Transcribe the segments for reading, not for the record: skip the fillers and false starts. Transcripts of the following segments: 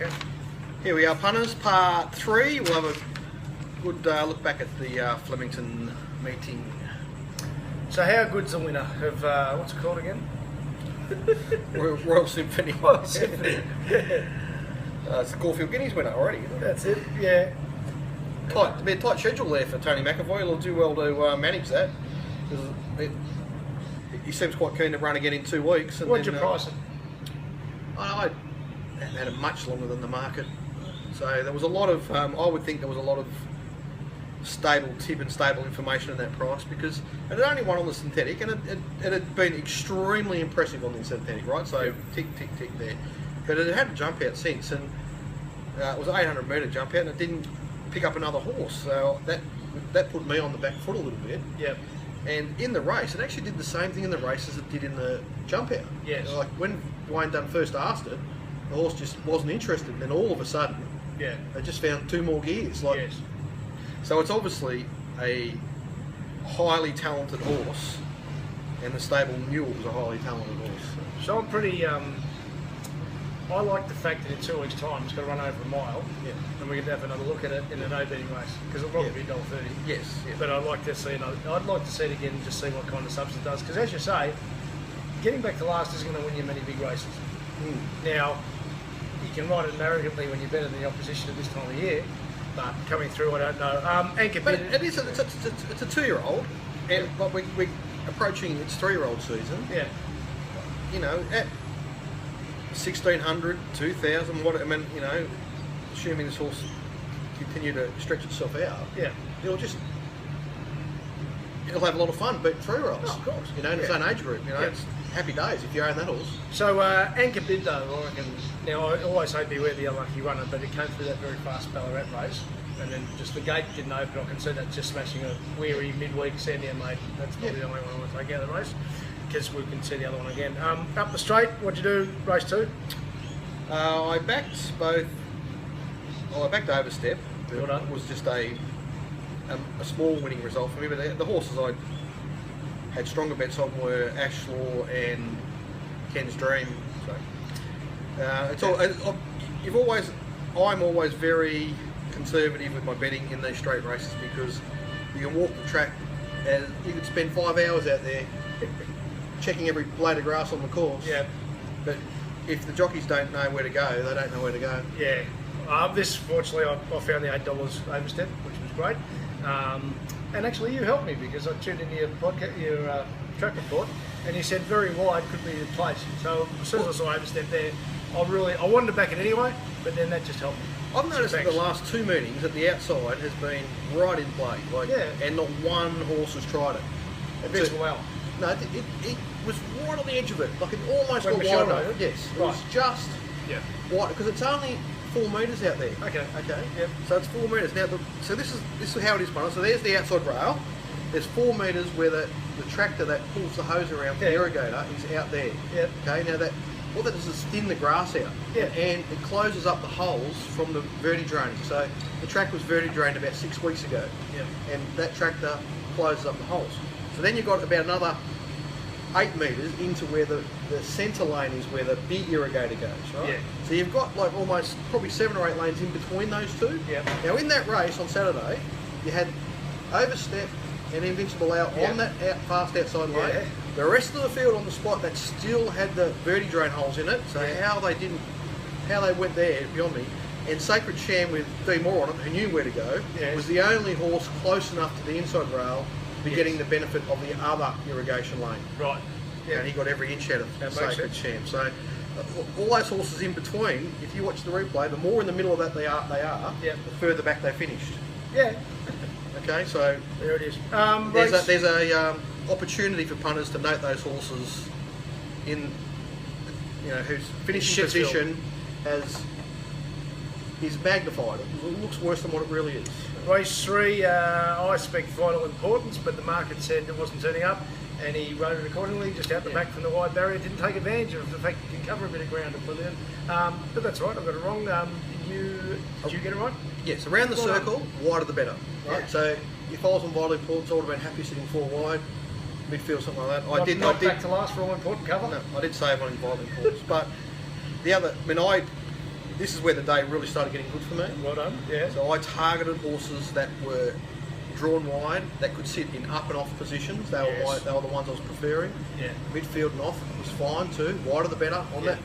Okay. Here we are, punters, part 3. We'll have a good look back at the Flemington meeting. So how good's the winner of, what's it called again? Royal Symphony. Royal Symphony. It's the Caulfield Guineas winner already, isn't it? That's it, yeah. It'll be a tight schedule there for Tony McAvoy. He'll do well to manage that. He seems quite keen to run again in 2 weeks. What'd you price it? I had it much longer than the market. So there was a lot of, I would think there was a lot of stable tip and stable information in that price, because it had only won on the synthetic, and it had been extremely impressive on the synthetic, right? So yeah. Tick, tick, tick there. But it had a jump out since, and it was an 800 metre jump out, and it didn't pick up another horse. So that put me on the back foot a little bit. Yep. And in the race, it actually did the same thing in the race as it did in the jump out. Yes. Like when Dwayne Dunn first asked it, the horse just wasn't interested. And then all of a sudden, yeah, they just found 2 more gears. Like, yes. So it's obviously a highly talented horse, and the stable knew it was a highly talented horse. So I'm pretty, I like the fact that in 2 weeks' time it's going to run over a mile, Yeah. and we can have another look at it in an no-beating race, because it'll probably be $1.30. Yes. Yeah. But I'd like to see it again and just see what kind of substance it does, because as you say, getting back to last isn't going to win you many big races. Now, you can ride it arrogantly when you're better than the opposition at this time of year, but coming through, I don't know. Anchor But Bid, it's a 2-year-old, and but we're approaching its 3-year-old season. yeah, You know, at 1,600, 2,000, what I mean, you know, assuming this horse continue to stretch itself out, yeah, it'll have a lot of fun. But 3-year-olds, Oh, of course. you know, in its Yeah. own age group, you know, Yeah. it's happy days if you own that horse. So Anchor Bid though, I reckon, now I always say beware the unlucky runner, but it came through that very fast Ballarat race, and then just the gate didn't open. I can see that just smashing a weary midweek Sandia mate. That's probably the only one I want to take out of the race, because we can see the other one again. Up the straight, what'd you do, race 2? I backed both. Well, I backed Overstep. Well done. It was just a small winning result for me, but the horses I had stronger bets on were Ashlaw and Ken's Dream. So I'm always very conservative with my betting in these straight races, because you can walk the track and you could spend 5 hours out there checking every blade of grass on the course. Yeah. But if the jockeys don't know where to go, they don't know where to go. Yeah. This, fortunately, I found the $8 overstep, which was great. And actually, you helped me, because I tuned into your podcast, your track report, and you said very wide could be the place. So as soon as I saw overstep there, I wanted to back it anyway, but then that just helped me. I've noticed that the last 2 meetings that the outside has been right in play, and not one horse has tried it. It's well. No, it was right on the edge of it. Like, it almost When got Michelle wide enough. rode it? Yes, it Right. was just wide, because it's only 4 metres out there. Okay. Yep. So it's 4 metres. Now, so this is how it is, Punter. So there's the outside rail. There's 4 metres where the tractor that pulls the hose around for the irrigator is out there. Yep. Okay. Now what that does is thin the grass out. Yeah. And it closes up the holes from the verti-draining. So the track was verti-drained about 6 weeks ago. Yep. And that tractor closes up the holes. So then you've got about another 8 metres into where the centre lane is, where the big irrigator goes, right? Yeah. So you've got like almost probably 7 or 8 lanes in between those two. Yeah. Now in that race on Saturday, you had Overstep and Invincible out on that fast outside lane. Yeah. The rest of the field on the spot that still had the verti-drain holes in it. So how they went there beyond me. And Sacred Sham with D Moore on it, who knew where to go, was the only horse close enough to the inside rail to be getting the benefit of the other irrigation lane. Right. Yeah. And he got every inch out of That makes Sacred sense. Sham. So all those horses in between, if you watch the replay, the more in the middle of that they are, Yep. the further back they finished. Yeah. Okay, so There it is. there's a opportunity for punters to note those horses in, whose finishing position is magnified. It looks worse than what it really is. Race 3, I expect vital importance, but the market said it wasn't turning up, and he rode it accordingly, just out the back from the wide barrier. Didn't take advantage of the fact you can cover a bit of ground at Brilliant. But that's right, I got it wrong. Did you get it right? Yes, around the circle, wider the better. Right? Yeah. So if I was on vital importance, I would have been happy sitting 4 wide, midfield, something like that. I did back to last for all important cover. No, I did say I wanted vital importance, but the other, this is where the day really started getting good for me. Well done. Yeah. So I targeted horses that were drawn wide, that could sit in up and off positions. They were they were the ones I was preferring. Yeah. Midfield and off was fine too. Wider the better on that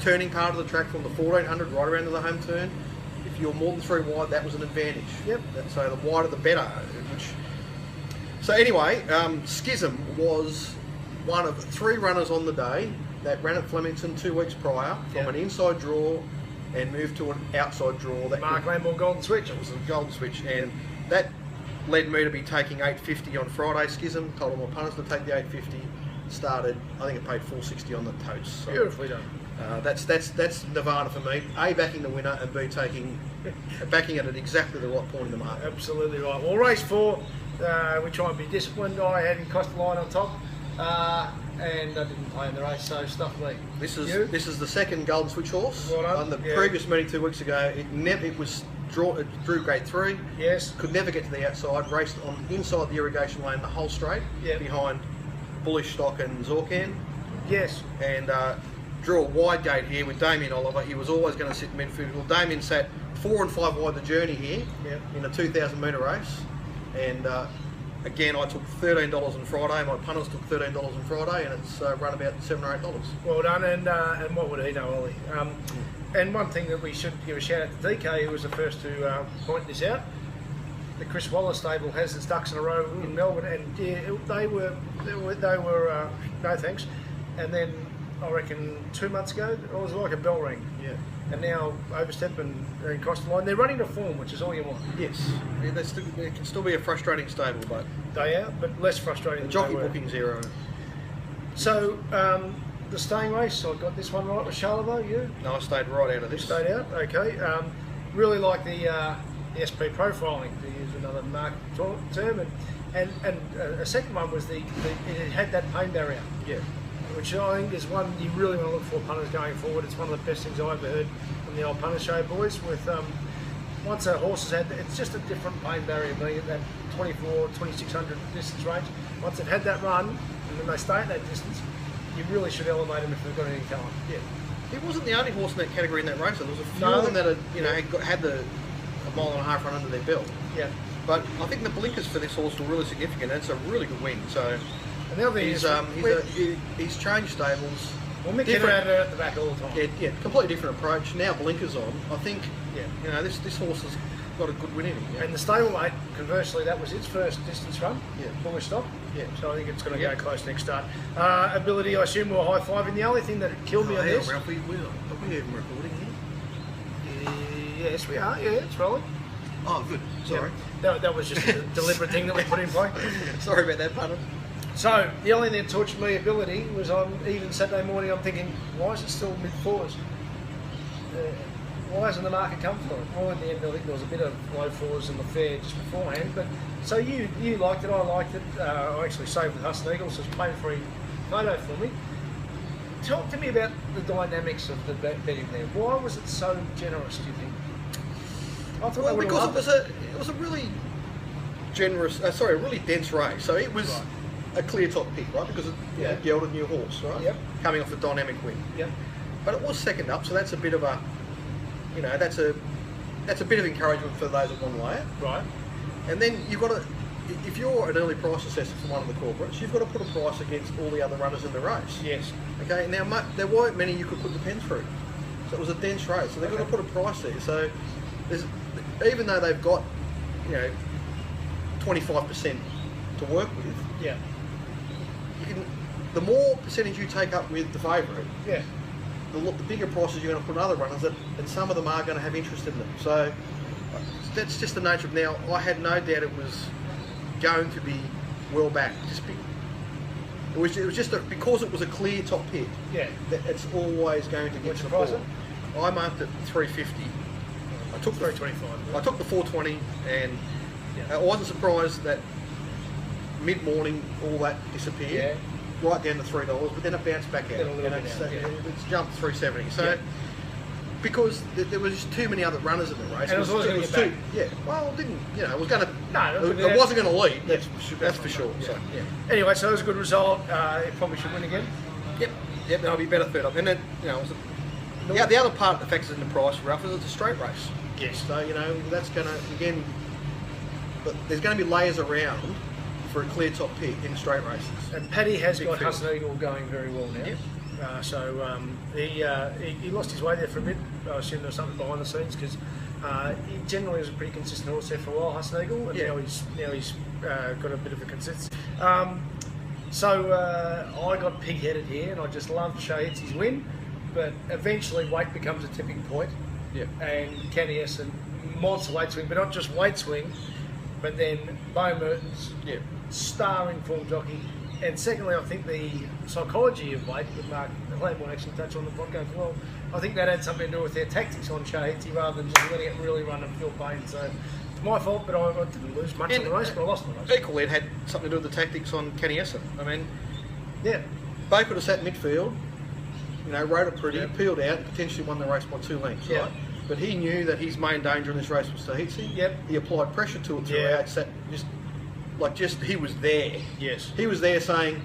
turning part of the track from the 1400 right around to the home turn. If you're more than 3 wide, that was an advantage. Yep. So the wider the better. So anyway, Schism was one of 3 runners on the day that ran at Flemington 2 weeks prior from an inside draw and moved to an outside draw. That Mark Lamborn Golden Switch. It was a golden switch, and that led me to be taking $8.50 on Friday. Schism told all my punters to take the $8.50. Started, I think it paid $4.60 on the totes. So, Beautifully done. That's Nirvana for me. A, backing the winner, and B, backing it at exactly the right point in the market. Absolutely right. Well, race 4, we try and be disciplined. I had him cost the line on top, and I didn't play in the race, so stuff me. This is the second golden switch horse. Well done. On the previous meeting 2 weeks ago, it drew grade 3. Yes. Could never get to the outside. Raced on inside the irrigation lane the whole straight. Yep. Behind Bullish Stock and Zorcan. Yes. And drew a wide gate here with Damien Oliver. He was always going to sit in midfield. Well, Damien sat 4 and 5 wide the journey here in a 2,000 metre race. And again, I took $13 on Friday. My punters took $13 on Friday, and it's run about $7 or $8. Well done, and what would he know, Ollie? And one thing that we should give a shout out to DK, who was the first to point this out. The Chris Wallace stable has its ducks in a row in Melbourne, and they were no thanks. And then I reckon 2 months ago, it was like a bell ring. Yeah. And now Overstep and they're in cross the line. They're running to form, which is all you want. Yes. It can still be a frustrating stable, but they are, but less frustrating. The jockey booking 0. So the staying race, I got this one right with Charlevaux. You? No, I stayed right out of this. Stayed out. Okay. Really like the SP profiling, to use another market term, and a second one was it had that pain barrier. Yeah. Which I think is one you really want to look for punters going forward. It's one of the best things I've ever heard from the old punter show boys. With once a horse has had, it's just a different pain barrier being at that 2,600 distance range. Once they've had that run, and then they stay at that distance, you really should elevate them if they've got any talent. Yeah. He wasn't the only horse in that category in that race. There was a few of them that had a mile and a half run under their belt. Yeah. But I think the blinkers for this horse were really significant. It's a really good win. So. And the other thing he's changed stables. Well, Mick had at the back all the time. Yeah, completely different approach. Now blinkers on. I think, this horse has got a good win in him. Yeah. And the stablemate, conversely, that was its first distance run. Yeah. Bullish Stock. Yeah. So I think it's going to go close next start. Ability, I assume, we're high five. And the only thing that killed me on this. Ralph, are we even recording here? Yes, we are. Yeah, it's rolling. Oh, good. Sorry. Yeah. That was just a deliberate thing that we put in play. Sorry about that, pardon. So the only thing that tortured me ability was on even Saturday morning. I'm thinking, why is it still mid 4s? Why hasn't the market come for it? Well, in the end, I think there was a bit of low 4s in the fair just beforehand. But so you liked it, I liked it. I actually saved with Huston Eagles as pain-free photo for me. Talk to me about the dynamics of the betting there. Why was it so generous? Do you think? I thought because it was a really generous, a really dense race. So it was. Right. A clear top pick, right? Because it gelded new horse, right? Yep. Coming off a dynamic win. Yep. But it was second up, so that's a bit of a, that's a bit of encouragement for those that want to lay it. Right. And then you've got to, if you're an early price assessor for one of the corporates, you've got to put a price against all the other runners in the race. Yes. Okay. Now there weren't many you could put the pen through, so it was a dense race. So they've got to put a price there. So even though they've got 25% to work with. Yeah. The more percentage you take up with the favourite, the bigger prices you're going to put on other runners, and some of them are going to have interest in them. So that's just the nature of it. Now. I had no doubt it was going to be well backed. It was just because it was a clear top pick. Yeah, it's always going to get to the floor. I marked it 350. I took 325. I took the 420, and I wasn't surprised that mid-morning all that disappeared. Yeah. Right down to $3, but then it bounced back out. It's jumped 370. So because there was just too many other runners in the race. And it was going to get back. Yeah. Well, it didn't. It was going to. No, it wasn't going to lead. That's for sure. Yeah. So, Anyway, so it was a good result. It probably should win again. Yep. That'll be better third up. And then it was Yeah, the other part that factors in the price for Ralph is it's a straight race. Yes. So, you know, that's going to, again, but there's going to be layers around for a clear top pick in straight races. And Paddy has Big got field. Huston Eagle going very well now. Yep. He lost his way there for a bit. I assume there was something behind the scenes because he generally was a pretty consistent horse there for a while, Huston Eagle, and Yeah. now he's got a bit of a consistency. I got pig-headed here, and I just loved Shahitzi's win, but eventually weight becomes a tipping point. Yeah. And Kenny Essen, monster weight swing, but not just weight swing, but then Bo Merton's star informed jockey. And secondly, I think the psychology of weight, that Mark Lamborn actually touched on the podcast as well, I think that had something to do with their tactics on Shahitzi rather than just letting it really run and feel pain. So it's my fault, but I didn't lose much on the race, but I lost the race. Equally, it had something to do with the tactics on Kenny Essen. I mean, Yeah. Bo could have sat midfield, you know, rode it pretty, Yeah. peeled out, and potentially won the race by 2 lengths, Yeah. right? But he knew that his main danger in this race was Shahitzi. Yep. He applied pressure to it throughout. Yeah. Sat he was there. Yes. He was there saying,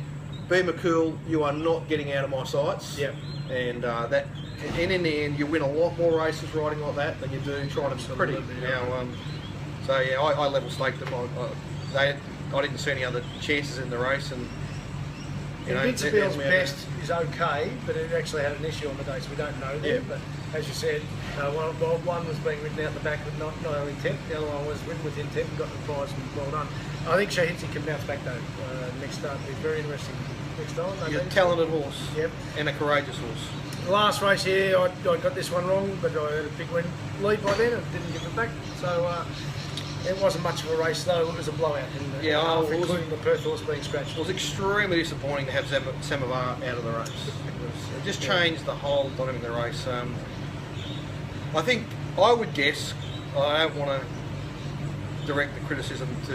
"Be McCool, you are not getting out of my sights." Yep. And in the end, you win a lot more races riding like that than you do trying to be pretty. Absolutely, yeah. Now, I level staked them. I didn't see any other chances in the race, and you know, Invincible's best is okay, but it actually had an issue on the day, so we don't know Yeah. that. But as you said, one was being ridden out the back with not only intent, the other one was ridden with intent and got the prize, and well done. I think Shahitzi can bounce back though. Next start will be very interesting next time. He's a talented horse. Yep. And a courageous horse. The last race here, I got this one wrong, but I had a big win lead by then and didn't give it back. So it wasn't much of a race though. It was a blowout, including the Perth horse being scratched. It was extremely disappointing to have Samovar out of the race. It just changed the whole dynamic of the race. I think I would guess. I don't want to direct the criticism to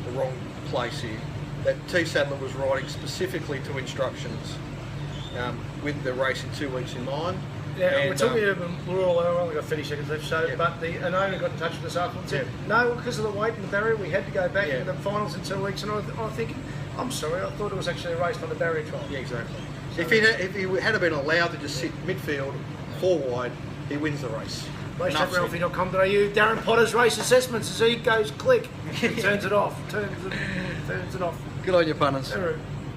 the wrong place here. That T Sadler was riding specifically to instructions with the race in 2 weeks in mind. Yeah, and, we're talking about Rural, I've only got 30 seconds left, so, Yeah. but an owner got in touch with us after and said, no, because of the weight and the barrier, we had to go back to the finals in 2 weeks, and I'm thinking, I'm sorry, I thought it was actually a race on the barrier trial. Yeah, exactly. So if he had been allowed to just sit midfield, 4 wide, he wins the race. RaceTrackRalphy.com.au, Darren Potter's race assessments as he goes click, and turns it off, turns it off. Good on you, punters.